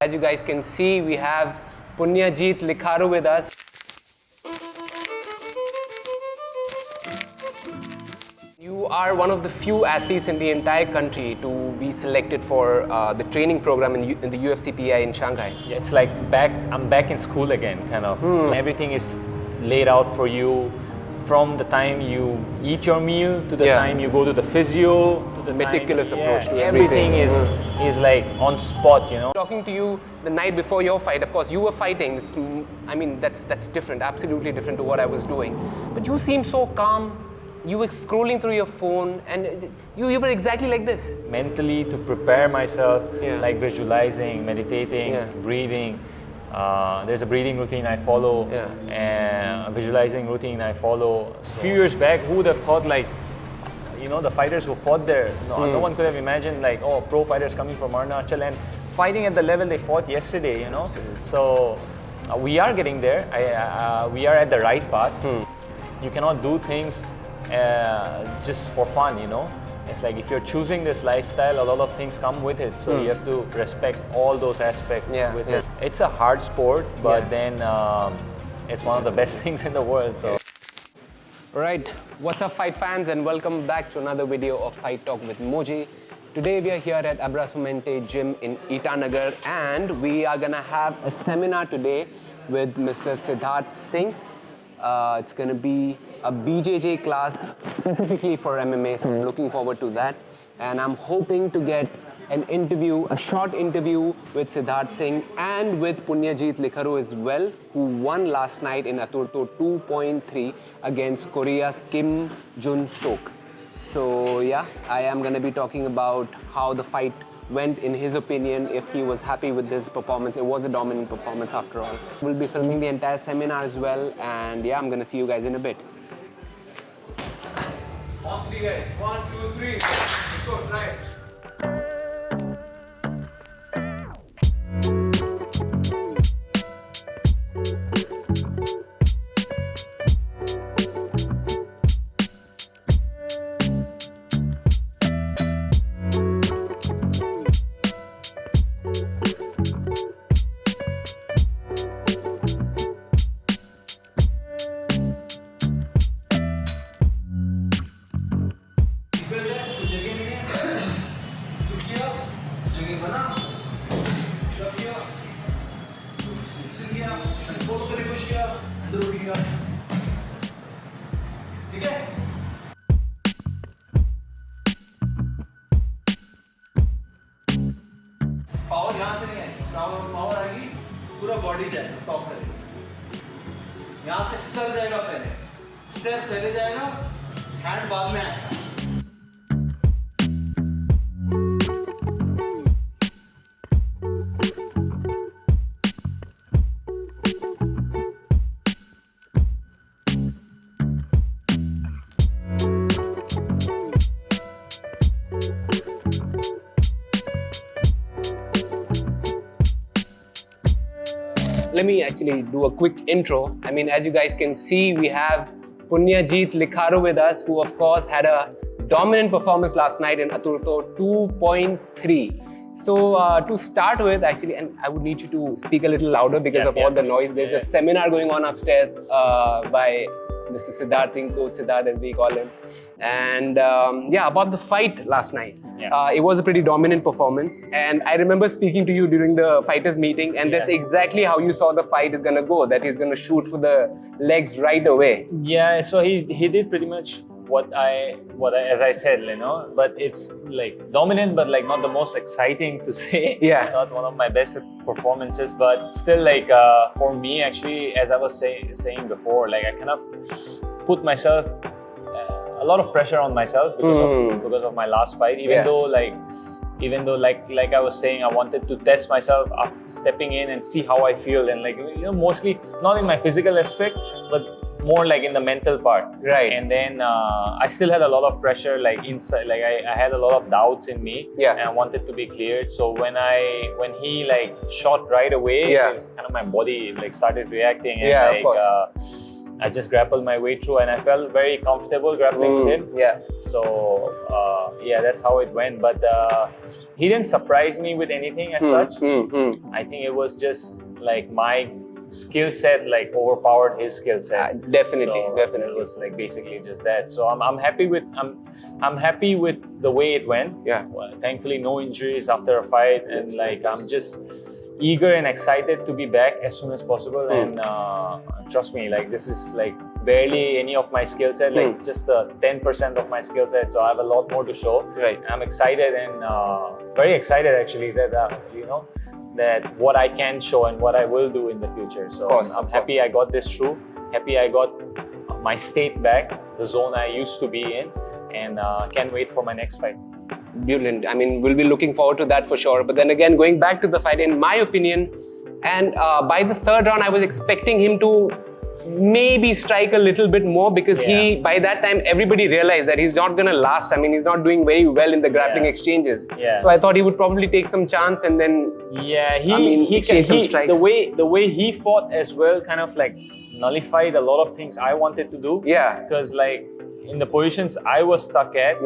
As you guys can see, we have Punyajit Likharu with us. You are one of the few athletes in the entire country to be selected for the training program in the UFC PI in Shanghai. Yeah, it's like I'm back in school again, kind of. Everything is laid out for you from the time you eat your meal to the time you go to the physio, to the meticulous approach to everything. Is like on spot, Talking to you the night before your fight, of course, you were fighting. That's different, absolutely different to what I was doing. But you seemed so calm. You were scrolling through your phone, and you were exactly like this. Mentally, to prepare myself, like visualizing, meditating, breathing. There's a breathing routine I follow, and a visualizing routine I follow. So, a few years back, who would have thought, the fighters who fought there, no one could have imagined, pro fighters coming from Arunachal and fighting at the level they fought yesterday, So we are getting there. We are at the right path. You cannot do things just for fun, It's like if you're choosing this lifestyle, a lot of things come with it. So you have to respect all those aspects with it. It's a hard sport, but then it's one of the best things in the world. So. Alright, what's up fight fans, and welcome back to another video of Fight Talk with Moji. Today we are here at Abrasumente Gym in Itanagar, and we are gonna have a seminar today with Mr. Siddharth Singh. It's going to be a BJJ class specifically for MMA, so I'm looking forward to that. And I'm hoping to get an interview, a short interview with Siddharth Singh and with Punyajit Likharu as well, who won last night in Aturto 2.3 against Korea's Kim Jun-Seok. So yeah, I am going to be talking about how the fight went in his opinion, if he was happy with his performance. It was a dominant performance after all. We'll be filming the entire seminar as well, and yeah, I'm gonna see you guys in a bit. On three guys, 1, 2, 3, let's go, right. Power यहाँ से नहीं आएगी, power आएगी पूरा body जाएगा, top करेगा। यहाँ से सर जाएगा पहले, सर पहले जाएगा, हैंड बाद में आएगा। Let me actually do a quick intro. As you guys can see, we have Punyajit Likharu with us, who of course had a dominant performance last night in Aturto 2.3. So to start with, actually, and I would need you to speak a little louder because of all the noise. There's a seminar going on upstairs by Mr. Siddharth Singh, Coach Siddharth as we call him. And about the fight last night. It was a pretty dominant performance, and I remember speaking to you during the fighters meeting, and that's exactly how you saw the fight is gonna go, that he's gonna shoot for the legs right away. Yeah, so he did pretty much what I as I said, but it's like dominant, but like not the most exciting to say. Not one of my best performances, but still for me actually, as I was saying before, I kind of put myself a lot of pressure on myself because of my last fight, even though like I was saying, I wanted to test myself after stepping in and see how I feel, and mostly not in my physical aspect, but more like in the mental part. Right. And then I still had a lot of pressure inside, I had a lot of doubts in me, and I wanted to be cleared. So when he shot right away, kind of my body started reacting, and of course. I just grappled my way through, and I felt very comfortable grappling with him. So that's how it went. But he didn't surprise me with anything as such. I think it was just like my skill set like overpowered his skill set. Definitely. It was like basically just that. So I'm happy with I'm happy with the way it went. Yeah. Well, thankfully no injuries after a fight, and I'm just eager and excited to be back as soon as possible. And trust me, like this is like barely any of my skill set, like just 10% of my skill set. So I have a lot more to show. Right. I'm excited and very excited actually that that what I can show and what I will do in the future. So I'm happy I got this through. Happy I got my state back, the zone I used to be in, and can't wait for my next fight. Brilliant. I mean, we'll be looking forward to that for sure. But then again, going back to the fight, in my opinion, and by the third round, I was expecting him to maybe strike a little bit more, because by that time, everybody realized that he's not going to last. I mean, he's not doing very well in the grappling exchanges. So I thought he would probably take some chance and then some strikes. The way he fought as well kind of like nullified a lot of things I wanted to do. Because like in the positions I was stuck at,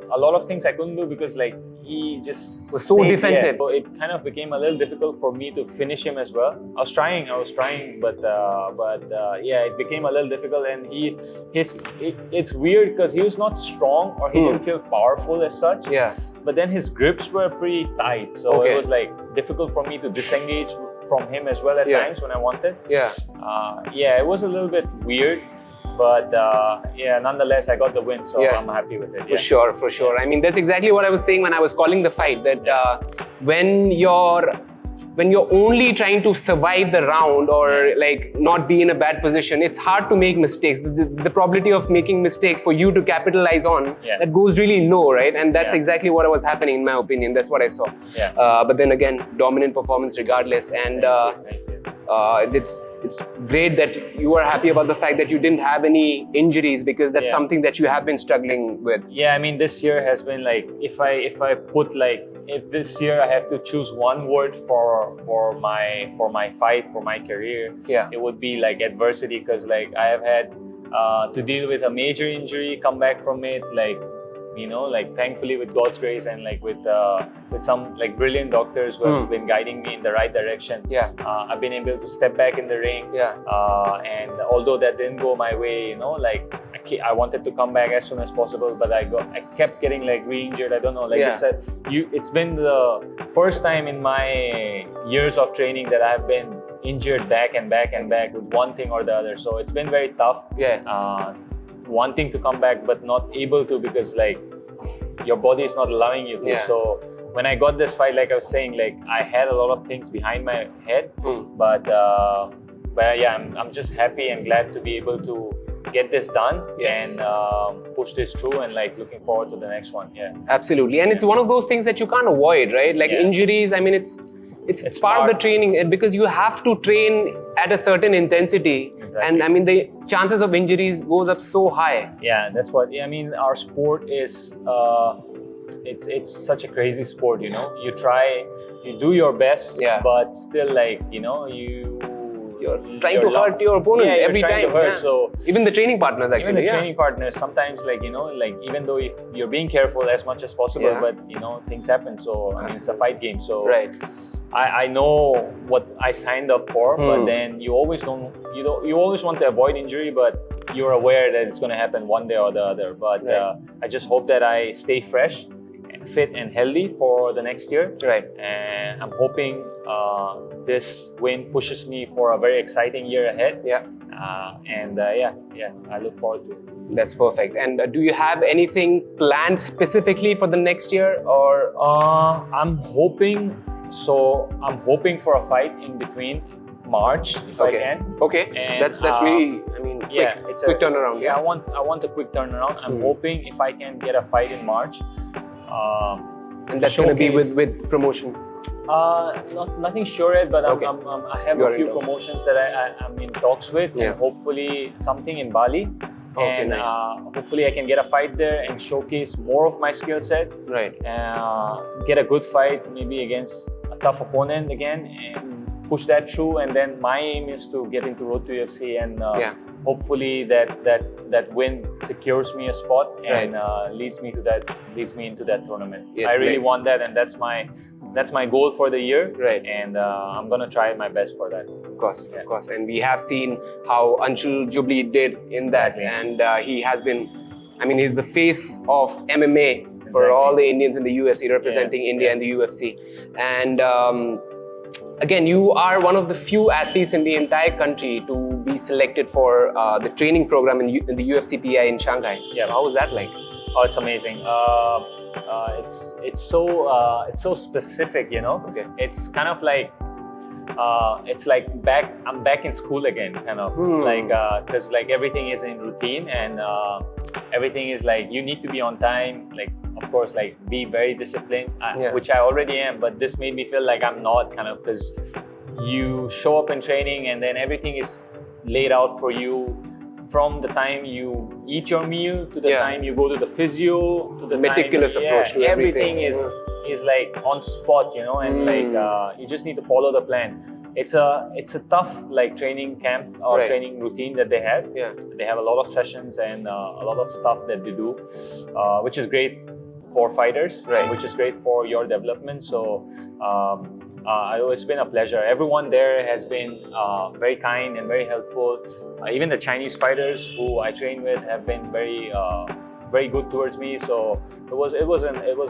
a lot of things I couldn't do because like he just was so defensive. So it kind of became a little difficult for me to finish him as well. I was trying, but it became a little difficult. And it's weird because he was not strong or he didn't feel powerful as such. But then his grips were pretty tight, so it was like difficult for me to disengage from him as well at times when I wanted. It was a little bit weird. But nonetheless, I got the win, so I'm happy with it. For sure. I mean, that's exactly what I was saying when I was calling the fight. That when you're only trying to survive the round or like not be in a bad position, it's hard to make mistakes. The probability of making mistakes for you to capitalize on that goes really low, right? And that's exactly what was happening, in my opinion. That's what I saw. But then again, dominant performance regardless, and it's great that you are happy about the fact that you didn't have any injuries, because that's something that you have been struggling with. I mean, this year has been like, if this year I have to choose one word for my fight, for my career, it would be like adversity, because like I have had to deal with a major injury, come back from it, like, you know, like thankfully with God's grace and like with some like brilliant doctors who have been guiding me in the right direction, I've been able to step back in the ring. And although that didn't go my way, you know, like I wanted to come back as soon as possible, but I kept getting like re-injured. I don't know, like I said, it's been the first time in my years of training that I've been injured back and back and back with one thing or the other. So it's been very tough. Wanting to come back but not able to, because like your body is not allowing you to. So when I got this fight, like I was saying, like I had a lot of things behind my head, but yeah, I'm just happy and glad to be able to get this done and push this through, and like looking forward to the next one. Absolutely. And it's one of those things that you can't avoid, right? Like injuries, I mean, it's part of the training, and because you have to train at a certain intensity, and I mean the chances of injuries goes up so high. That's what I mean. Our sport is it's such a crazy sport, you know. You do your best, but still, like, you know, you're trying to hurt your opponent every time. So even the training partners, actually. Even the training partners, sometimes, like, you know, like even though if you're being careful as much as possible, but you know, things happen. So I mean, it's a fight game. So I know what I signed up for, but then you always want to avoid injury, but you're aware that it's going to happen one day or the other. But I just hope that I stay fresh, fit and healthy for the next year. And I'm hoping this win pushes me for a very exciting year ahead. I look forward to it. That's perfect. And do you have anything planned specifically for the next year, or? I'm hoping for a fight in between March, if I can. And that's really, I mean, quick turnaround. I want a quick turnaround. I'm hoping if I can get a fight in March. And that's going to be with promotion? Nothing sure yet, but I have a few promotions that I'm in talks with, and hopefully something in Bali. And hopefully I can get a fight there and showcase more of my skill set. Get a good fight, maybe against a tough opponent again, and push that through. And then my aim is to get into Road to UFC and hopefully that win secures me a spot and leads me into that tournament. Yeah, I really want that, and that's my goal for the year. Right. And I'm gonna try my best for that. Of course. And we have seen how Anshul Jubli did in that, and he has been, I mean, he's the face of MMA for all the Indians in the UFC, representing India in the UFC. And again, you are one of the few athletes in the entire country to be selected for the training program in the UFC PI in Shanghai. Yeah. How was that like? Oh, it's amazing. It's so specific, you know. Okay. It's kind of like it's like I'm back in school again, kind of like because like everything is in routine, and everything is like you need to be on time. Like, of course, like be very disciplined, which I already am, but this made me feel like I'm not, kind of, because you show up in training and then everything is laid out for you from the time you eat your meal to the time you go to the physio, to the meticulous approach to everything. Is like on spot, you know, and like you just need to follow the plan. It's a tough like training camp or training routine that they have. Yeah. They have a lot of sessions and a lot of stuff that they do, which is great for fighters, which is great for your development. So it's been a pleasure. Everyone there has been very kind and very helpful. Even the Chinese fighters who I train with have been very good towards me. So it was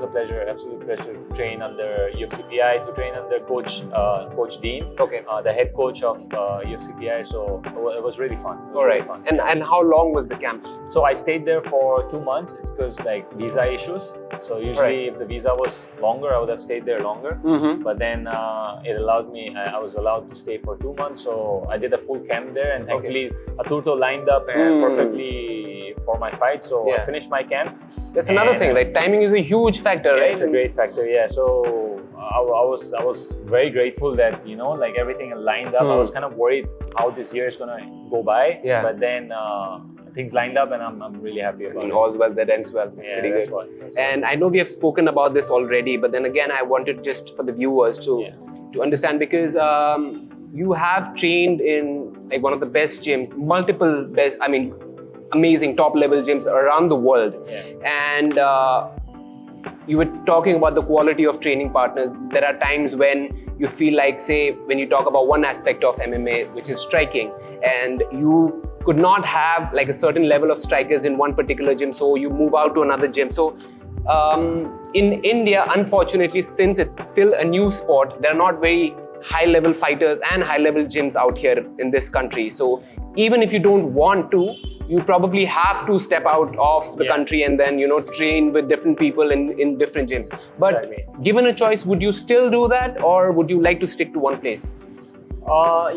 a pleasure, absolute pleasure to train under UFC PI, to train under Coach Dean, the head coach of UFC PI. So it was really fun. Really fun. And how long was the camp? So I stayed there for 2 months. It's because like visa issues. So usually if the visa was longer, I would have stayed there longer. But then it allowed me, I was allowed to stay for 2 months. So I did a full camp there, and thankfully Aturto lined up and perfectly for my fight. So I finished my camp. That's another thing, right? Timing is a huge factor, right? It's a great factor, yeah. So I was very grateful that, you know, like everything lined up. I was kind of worried how this year is gonna go by, but then things lined up, and I'm really happy about it. All's well that ends well. It's pretty good. And I know we have spoken about this already, but then again, I wanted just for the viewers to understand, because you have trained in like one of the best gyms, multiple best, I mean, amazing top level gyms around the world. And you were talking about the quality of training partners. There are times when you feel like, say, when you talk about one aspect of MMA, which is striking, and you could not have like a certain level of strikers in one particular gym, so you move out to another gym. So in India, unfortunately, since it's still a new sport, there are not very high level fighters and high level gyms out here in this country. So even if you don't want to, you probably have to step out of the country and then, you know, train with different people in different gyms. But given a choice, would you still do that, or would you like to stick to one place?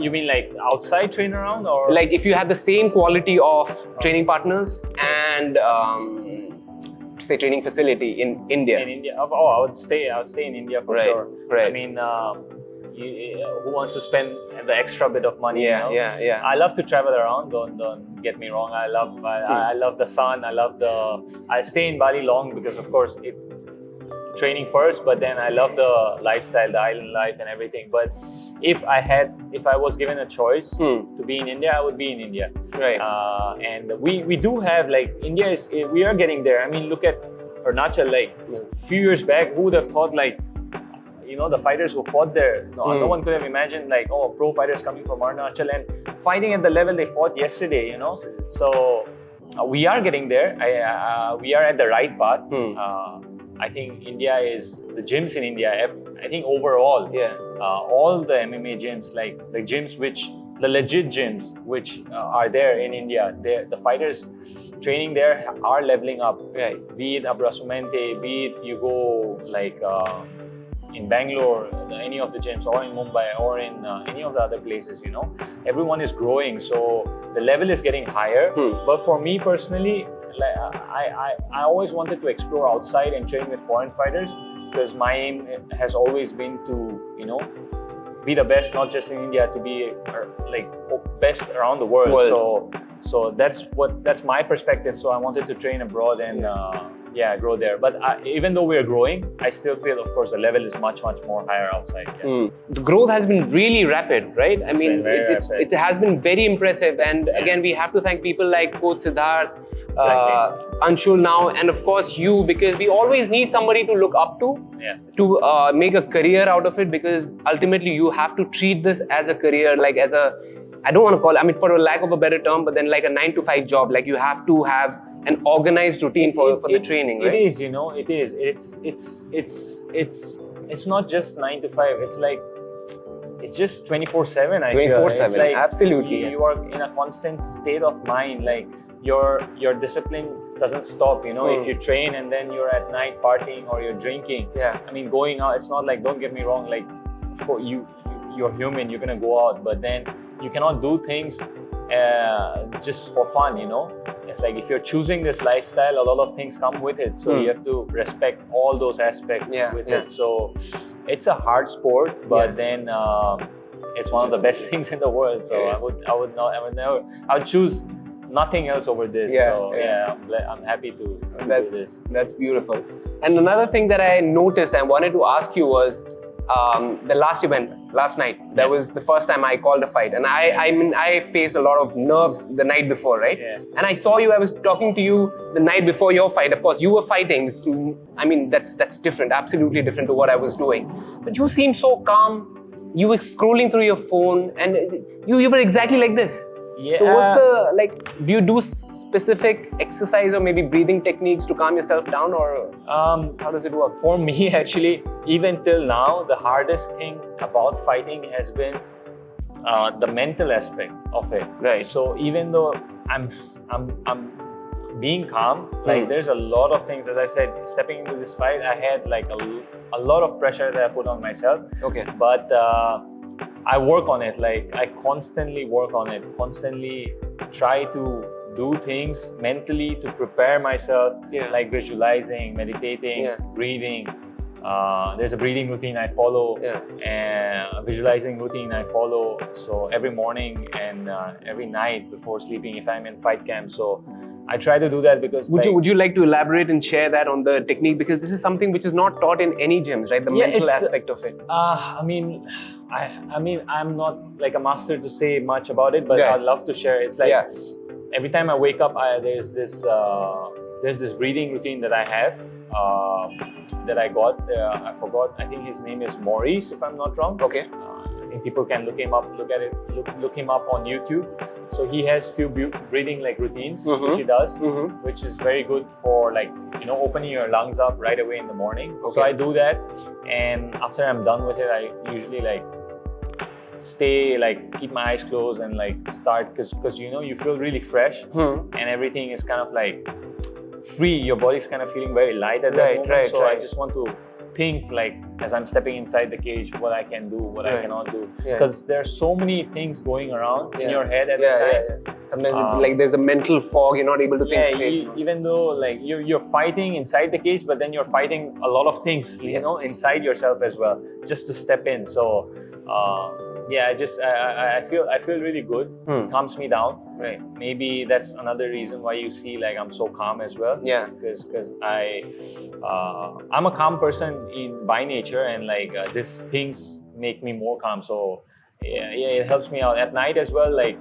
You mean like outside train around, or like if you had the same quality of training partners and say training facility in India? In India, I would stay in India for sure. I mean, who wants to spend the extra bit of money? You know? I love to travel around. Don't get me wrong. I love the sun. I stay in Bali long because, of course, it's training first, but then I love the lifestyle, the island life and everything. But if I was given a choice to be in India, I would be in India. And we do have, like, we are getting there. I mean, look at Arunachal. Like a few years back, who would have thought, like, you know, the fighters who fought there, no one could have imagined, like, oh, pro fighters coming from Arunachal and fighting at the level they fought yesterday, you know. So we are getting there. We are at the right path. I think the gyms in India, I think overall, all the MMA gyms, like the gyms the legit gyms which are there in India, the fighters training there are leveling up. Be it Abrasumente, be it you go like in Bangalore, any of the gyms, or in Mumbai, or in any of the other places, you know, everyone is growing, so the level is getting higher. But for me personally, like, I always wanted to explore outside and train with foreign fighters, because my aim has always been to, you know, be the best, not just in India, to be like best around the world. So that's my perspective. So I wanted to train abroad, and grow there. But even though we're growing, I still feel, of course, the level is much more higher outside. The growth has been really rapid, right? I mean, rapid. it has been very impressive. And again, we have to thank people like Coach Siddharth, Anshul now, and of course you, because we always need somebody to look up to, to make a career out of it, because ultimately you have to treat this as a career, like as a, I don't want to call it, I mean, for a lack of a better term, but then like a 9-to-5 job. Like you have to have an organized routine for the training, right? It is, it is. It's not just 9 to 5. It's like, it's just 24/7. 24/7, like absolutely. You are in a constant state of mind. Like your discipline doesn't stop. If you train and then you're at night partying or you're drinking. I mean, going out. It's not like, don't get me wrong. Like, of course, you're human. You're gonna go out, but then you cannot do things just for fun. It's like if you're choosing this lifestyle, a lot of things come with it. So you have to respect all those aspects with it. So it's a hard sport, but then it's one of the best things in the world. So I would choose nothing else over this. I'm happy to do this. That's beautiful. And another thing that I noticed and wanted to ask you was the last event, last night. That was the first time I called a fight, and I faced a lot of nerves the night before, right? And I saw you. I was talking to you the night before your fight. Of course, you were fighting. I mean, that's different, absolutely different to what I was doing. But you seemed so calm. You were scrolling through your phone, and you were exactly like this. So what's the, like, do you do specific exercise or maybe breathing techniques to calm yourself down, or how does it work? For me, actually, even till now, the hardest thing about fighting has been the mental aspect of it. Right. So even though I'm being calm, like there's a lot of things, as I said, stepping into this fight, I had like a lot of pressure that I put on myself. But I work on it. Like I constantly work on it, constantly try to do things mentally to prepare myself, like visualizing, meditating, breathing. There's a breathing routine I follow, and a visualizing routine I follow. So every morning and every night before sleeping, if I'm in fight camp. So I try to do that because would you like to elaborate and share that on the technique, because this is something which is not taught in any gyms, right? The mental aspect of it. I mean, I'm not like a master to say much about it, but I'd love to share. It's like every time I wake up, there's this breathing routine that I have that I got. I forgot. I think his name is Maurice, if I'm not wrong. I think people can look him up. Look him up on YouTube. So he has few breathing like routines which he does, which is very good for like opening your lungs up right away in the morning. So I do that, and after I'm done with it, I usually like stay like keep my eyes closed and like start because you feel really fresh and everything is kind of like free. Your body's kind of feeling very light at that moment. So I just want to think like as I'm stepping inside the cage, what I can do, what I cannot do, because there are so many things going around in your head at the time. Sometimes like there's a mental fog, you're not able to think straight. Even though like you're fighting inside the cage, but then you're fighting a lot of things, inside yourself as well, just to step in. So I feel really good. It calms me down. Maybe that's another reason why you see like I'm so calm as well. Because I'm a calm person by nature, and like these things make me more calm. So it helps me out at night as well. Like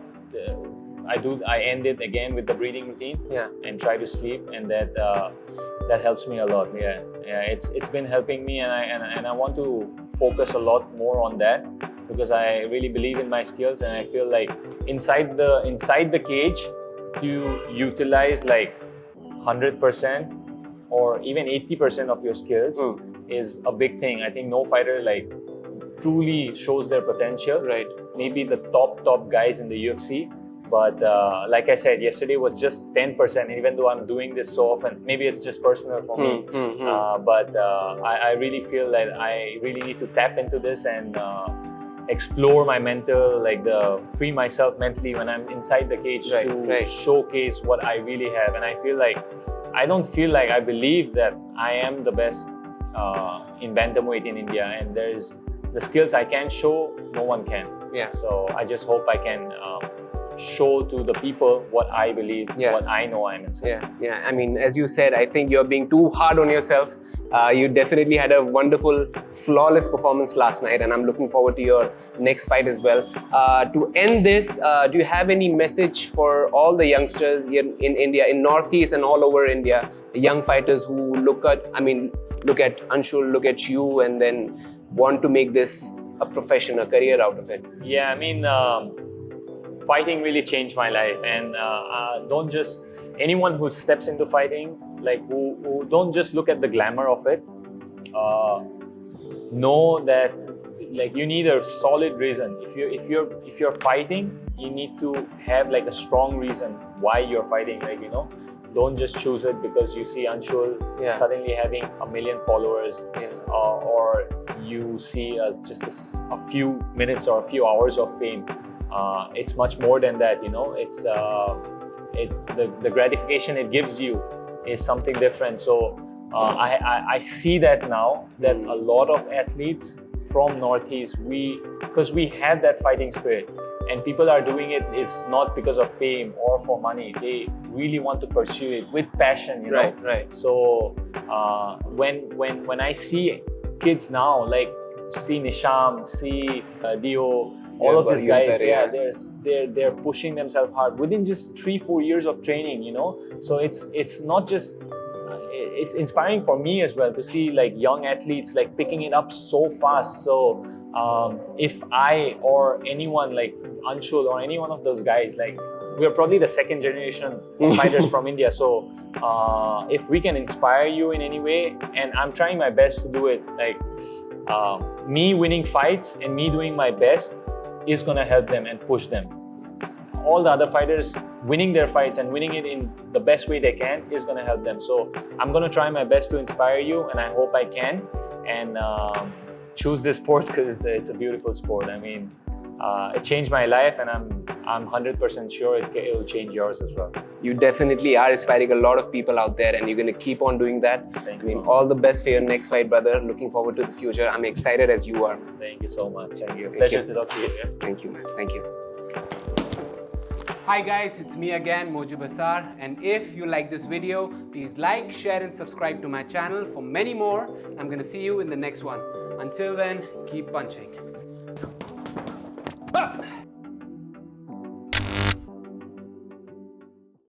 I end it again with the breathing routine and try to sleep, and that helps me a lot. It's been helping me, and I want to focus a lot more on that, because I really believe in my skills, and I feel like inside the cage to utilize like 100% or even 80% of your skills is a big thing. I think no fighter like truly shows their potential. Maybe the top guys in the UFC, but like I said, yesterday was just 10%. Even though I'm doing this so often, maybe it's just personal for me. But I really feel that I really need to tap into this and explore my mental, like free myself mentally when I'm inside the cage to showcase what I really have. And I believe that I am the best in bantamweight in India, and there's the skills I can show, no one can. So I just hope I can show to the people what I believe, what I know I'm inside. Yeah. I mean, as you said, I think you're being too hard on yourself. You definitely had a wonderful, flawless performance last night, and I'm looking forward to your next fight as well. To end this, do you have any message for all the youngsters here in India, in Northeast and all over India, the young fighters who look at Anshul, look at you, and then want to make this a profession, a career out of it? Yeah, I mean, fighting really changed my life, and don't just anyone who steps into fighting, like who don't just look at the glamour of it. Know that like you need a solid reason. If you're fighting, you need to have like a strong reason why you're fighting. Like, you know, don't just choose it because you see Anshul suddenly having 1 million followers, or you see just a few minutes or a few hours of fame. It's much more than that, you know. It's the gratification it gives you is something different. So I see that now, that a lot of athletes from Northeast, because we have that fighting spirit, and people are doing it is not because of fame or for money. They really want to pursue it with passion, you know. Right. So when I see kids now, like see Nisham, see Dio, all of these guys, they're pushing themselves hard within just 3-4 years of training, you know. So it's not just it's inspiring for me as well to see like young athletes like picking it up so fast. So if I or anyone like Anshul or any one of those guys, like we're probably the second generation of fighters from India. So if we can inspire you in any way, and I'm trying my best to do it, like me winning fights and me doing my best is gonna help them and push them. All the other fighters winning their fights and winning it in the best way they can is gonna help them. So I'm gonna try my best to inspire you, and I hope I can. And choose this sport because it's a beautiful sport. I mean, it changed my life, and I'm 100% sure it will change yours as well. You definitely are inspiring a lot of people out there, and you're going to keep on doing that. Thank I mean, you. all the best for your next fight, brother. Looking forward to the future. I'm excited as you are. Thank you so much. Thank you. Thank Pleasure you. to talk to you. Yeah? Thank you, man. Thank you. Hi guys, it's me again, Moji Basar, and if you like this video, please like, share and subscribe to my channel for many more. I'm going to see you in the next one. Until then, keep punching.